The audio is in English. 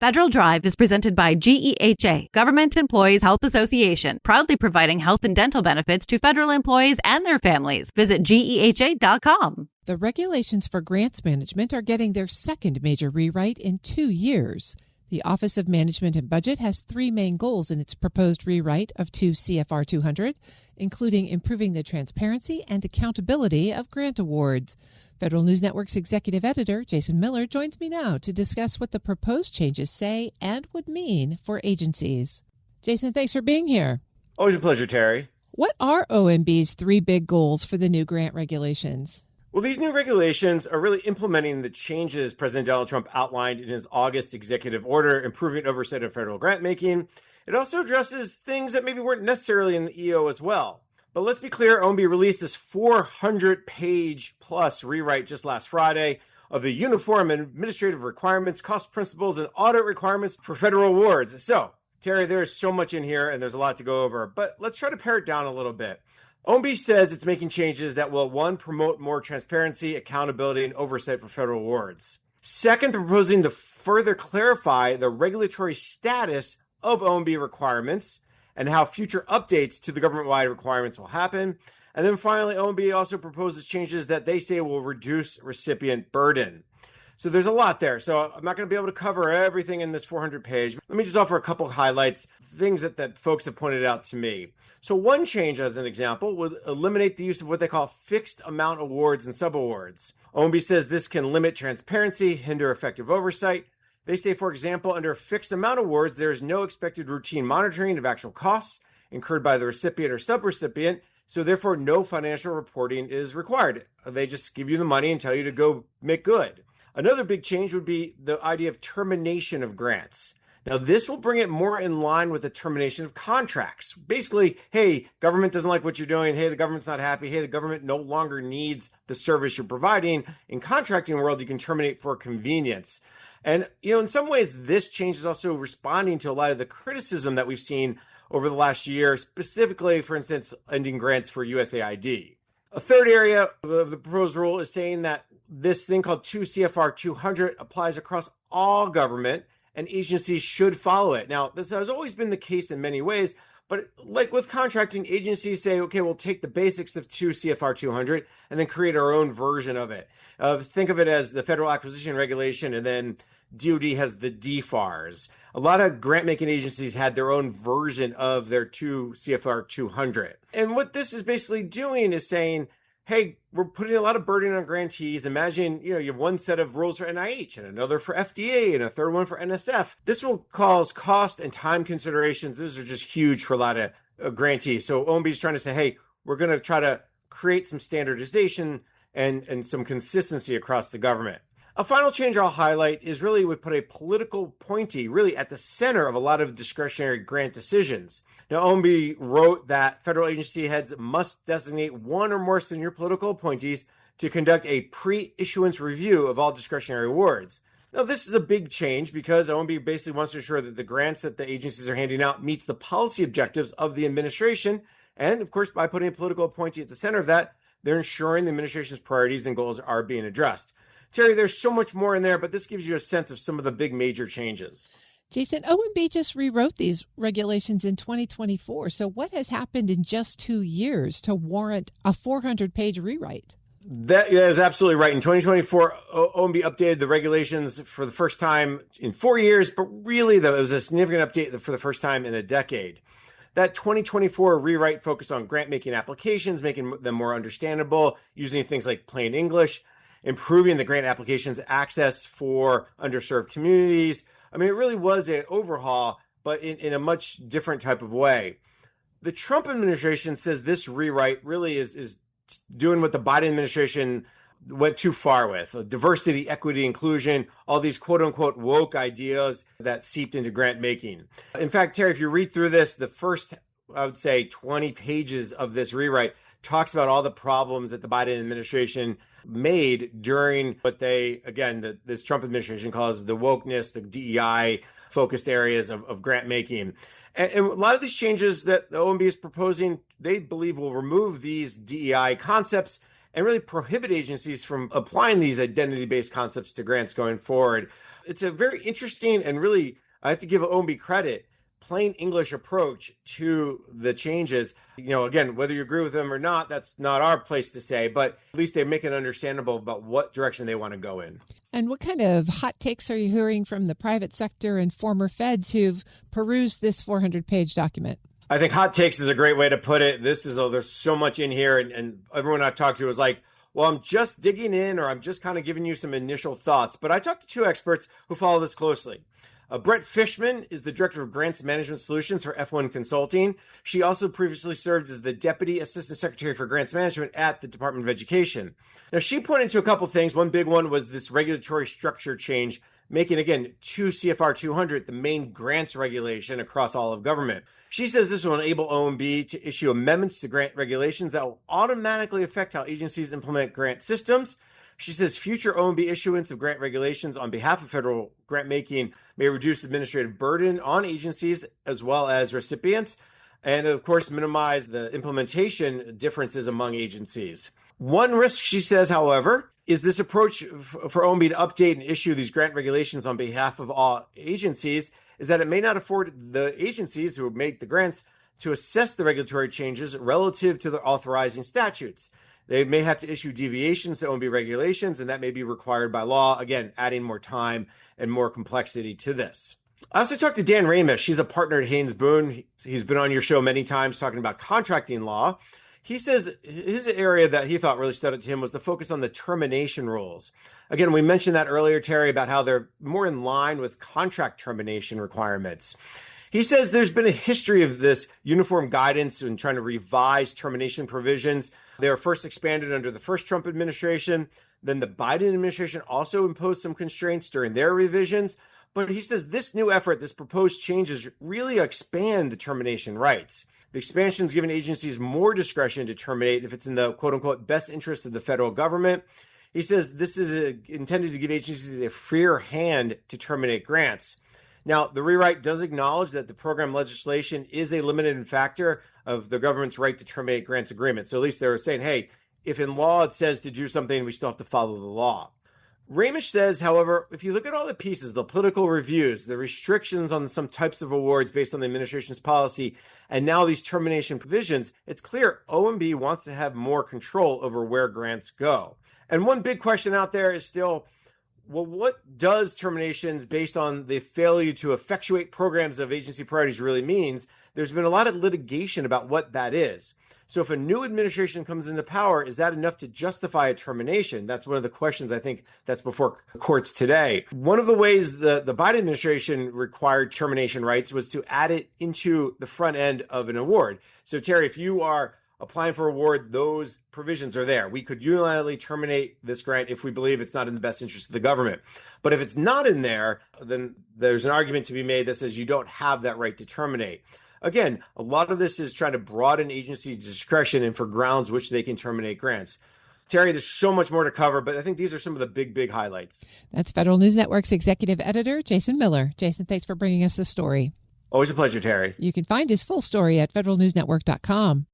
Federal Drive is presented by GEHA, Government Employees Health Association, proudly providing health and dental benefits to federal employees and their families. Visit GEHA.com. The regulations for grants management are getting their second major rewrite in 2 years. The Office of Management and Budget has 3 main goals in its proposed rewrite of 2 CFR 200, including improving the transparency and accountability of grant awards. Federal News Network's executive editor, Jason Miller, joins me now to discuss what the proposed changes say and would mean for agencies. Jason, thanks for being here. Always a pleasure, Terry. What are OMB's 3 big goals for the new grant regulations? Well, these new regulations are really implementing the changes President Donald Trump outlined in his August executive order, improving oversight of federal grant making. It also addresses things that maybe weren't necessarily in the EO as well. But let's be clear, OMB released this 400-page plus rewrite just last Friday of the uniform administrative requirements, cost principles, and audit requirements for federal awards. So, Terry, there's so much in here and there's a lot to go over, but let's try to pare it down a little bit. OMB says it's making changes that will, 1, promote more transparency, accountability, and oversight for federal awards. 2nd, they're proposing to further clarify the regulatory status of OMB requirements and how future updates to the government-wide requirements will happen. And then finally, OMB also proposes changes that they say will reduce recipient burden. So there's a lot there. So I'm not going to be able to cover everything in this 400-page. Let me just offer a couple of highlights, things that folks have pointed out to me. So one change, as an example, would eliminate the use of what they call fixed amount awards and subawards. OMB says this can limit transparency, hinder effective oversight. They say, for example, under fixed amount awards, there is no expected routine monitoring of actual costs incurred by the recipient or subrecipient, so therefore no financial reporting is required. They just give you the money and tell you to go make good. Another big change would be the idea of termination of grants. Now, this will bring it more in line with the termination of contracts. Basically, hey, government doesn't like what you're doing. Hey, the government's not happy. Hey, the government no longer needs the service you're providing. In contracting world, you can terminate for convenience. And, in some ways, this change is also responding to a lot of the criticism that we've seen over the last year, specifically, for instance, ending grants for USAID. A third area of the proposed rule is saying that this thing called 2 CFR 200 applies across all government, and agencies should follow it. Now, this has always been the case in many ways, but like with contracting, agencies say, okay, we'll take the basics of 2 CFR 200 and then create our own version of it. Think of it as the Federal Acquisition Regulation, and then DoD has the DFARS. A lot of grant-making agencies had their own version of their 2 CFR 200. And what this is basically doing is saying, hey, we're putting a lot of burden on grantees. Imagine, you have one set of rules for NIH and another for FDA and a third one for NSF. This will cause cost and time considerations. Those are just huge for a lot of grantees. So OMB is trying to say, hey, we're going to try to create some standardization and some consistency across the government. A final change I'll highlight is really would put a political appointee really at the center of a lot of discretionary grant decisions. Now, OMB wrote that federal agency heads must designate one or more senior political appointees to conduct a pre-issuance review of all discretionary awards. Now, this is a big change because OMB basically wants to ensure that the grants that the agencies are handing out meets the policy objectives of the administration. And, of course, by putting a political appointee at the center of that, they're ensuring the administration's priorities and goals are being addressed. Terry, there's so much more in there, but this gives you a sense of some of the big major changes. Jason, OMB just rewrote these regulations in 2024. So what has happened in just 2 years to warrant a 400-page rewrite? That is absolutely right. In 2024, OMB updated the regulations for the first time in 4 years, but really, though, it was a significant update for the first time in a decade. That 2024 rewrite focused on grant-making applications, making them more understandable, using things like plain English, improving the grant applications access for underserved communities. I mean, it really was an overhaul, but in a much different type of way. The Trump administration says this rewrite really is doing what the Biden administration went too far with. Diversity, equity, inclusion, all these quote-unquote woke ideas that seeped into grant making. In fact, Terry, if you read through this, the first, I would say, 20 pages of this rewrite talks about all the problems that the Biden administration made during what they, again, this Trump administration calls the wokeness, the DEI focused areas of grant making. And a lot of these changes that the OMB is proposing, they believe will remove these DEI concepts and really prohibit agencies from applying these identity-based concepts to grants going forward. It's a very interesting and really, I have to give OMB credit, plain English approach to the changes. Again, whether you agree with them or not, that's not our place to say, but at least they make it understandable about what direction they want to go in. And what kind of hot takes are you hearing from the private sector and former feds who've perused this 400-page document? I think hot takes is a great way to put it. There's so much in here, and everyone I've talked to is like, well, I'm just digging in, or I'm just kind of giving you some initial thoughts. But I talked to two experts who follow this closely. Brett Fishman is the Director of Grants Management Solutions for F1 Consulting. She also previously served as the Deputy Assistant Secretary for Grants Management at the Department of Education. Now, she pointed to a couple things. One big one was this regulatory structure change, making, again, 2 CFR 200 the main grants regulation across all of government. She says this will enable OMB to issue amendments to grant regulations that will automatically affect how agencies implement grant systems. She says future OMB issuance of grant regulations on behalf of federal grant making may reduce administrative burden on agencies as well as recipients, and of course minimize the implementation differences among agencies. One risk, she says, however, is this approach for OMB to update and issue these grant regulations on behalf of all agencies is that it may not afford the agencies who make the grants to assess the regulatory changes relative to their authorizing statutes. They may have to issue deviations to OMB regulations, and that may be required by law, again, adding more time and more complexity to this. I also talked to Dan Ramish. He's a partner at Haynes Boone. He's been on your show many times talking about contracting law. He says his area that he thought really stood out to him was the focus on the termination rules. Again, we mentioned that earlier, Terry, about how they're more in line with contract termination requirements. He says there's been a history of this uniform guidance in trying to revise termination provisions. They were first expanded under the first Trump administration. Then the Biden administration also imposed some constraints during their revisions. But he says this new effort, this proposed changes, really expand the termination rights. The expansion has given agencies more discretion to terminate if it's in the quote-unquote best interest of the federal government. He says this is intended to give agencies a freer hand to terminate grants. Now, the rewrite does acknowledge that the program legislation is a limiting factor of the government's right to terminate grants agreements. So at least they're saying, hey, if in law it says to do something, we still have to follow the law. Ramish says, however, if you look at all the pieces, the political reviews, the restrictions on some types of awards based on the administration's policy, and now these termination provisions, it's clear OMB wants to have more control over where grants go. And one big question out there is still, well, what does terminations based on the failure to effectuate programs of agency priorities really means? There's been a lot of litigation about what that is. So if a new administration comes into power, is that enough to justify a termination? That's one of the questions I think that's before courts today. One of the ways the Biden administration required termination rights was to add it into the front end of an award. So Terry, if you are applying for award, those provisions are there. We could unilaterally terminate this grant if we believe it's not in the best interest of the government. But if it's not in there, then there's an argument to be made that says you don't have that right to terminate. Again, a lot of this is trying to broaden agency discretion and for grounds which they can terminate grants. Terry, there's so much more to cover, but I think these are some of the big highlights. That's Federal News Network's executive editor, Jason Miller. Jason, thanks for bringing us this story. Always a pleasure, Terry. You can find his full story at federalnewsnetwork.com.